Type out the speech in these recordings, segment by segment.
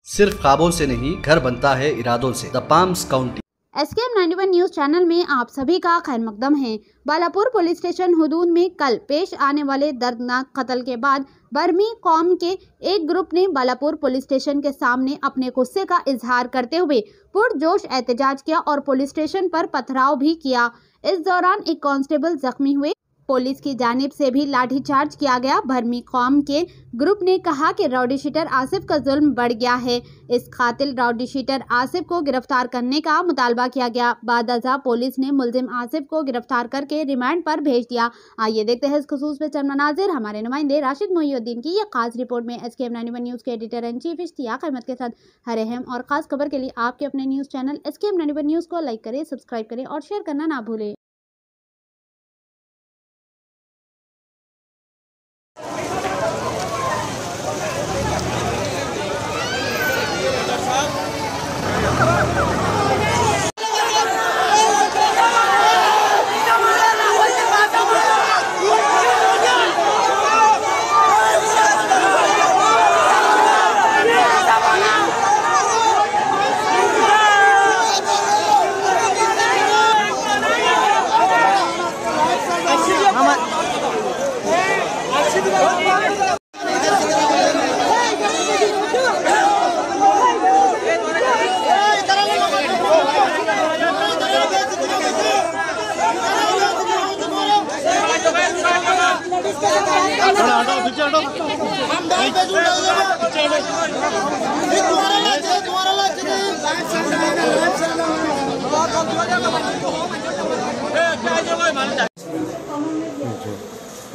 सिर्फ ख्वाबों से नहीं, घर बनता है इरादों से। The palms county. SKM 91 news channel में आप सभी का खैर मकदम है। बालापुर पुलिस स्टेशन हुदूद में कल पेश आने वाले दर्दनाक कत्ल के बाद बर्मी कौम के एक ग्रुप ने बालापुर पुलिस स्टेशन के सामने अपने गुस्से का इजहार करते हुए पुरजोश एहतजाज किया और पुलिस स्टेशन पर पथराव भी किया। इस दौरान एक कांस्टेबल जख्मी हुए। पुलिस की जानिब से भी लाठीचार्ज किया गया। बर्मी कौम के ग्रुप ने कहा कि राउडी शीटर आसिफ का जुल्म बढ़ गया है। इस कातिल राउडी शीटर आसिफ को गिरफ्तार करने का मुतालबा किया गया। बादअज़ा पुलिस ने मुलजिम आसिफ को गिरफ्तार करके रिमांड पर भेज दिया। आइए देखते हैं इस खुसूस पे चंद मनाजिर हमारे नुमाइंदे राशिद मोहिउद्दीन की यह खास रिपोर्ट में। SKM 91 न्यूज के editor in chief Ishtiaq Ahmed के साथ। हर अहम और खास खबर के लिए आपके अपने न्यूज चैनल SKM 91 न्यूज को लाइक करें, सब्सक्राइब करें और शेयर करना ना भूलें।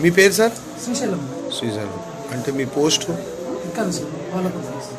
మీ పేరు సార్? శ్రీశైలం. శ్రీశైలం అంటే మీ పోస్ట్? ఇక్కడ సార్ బాలాపురం.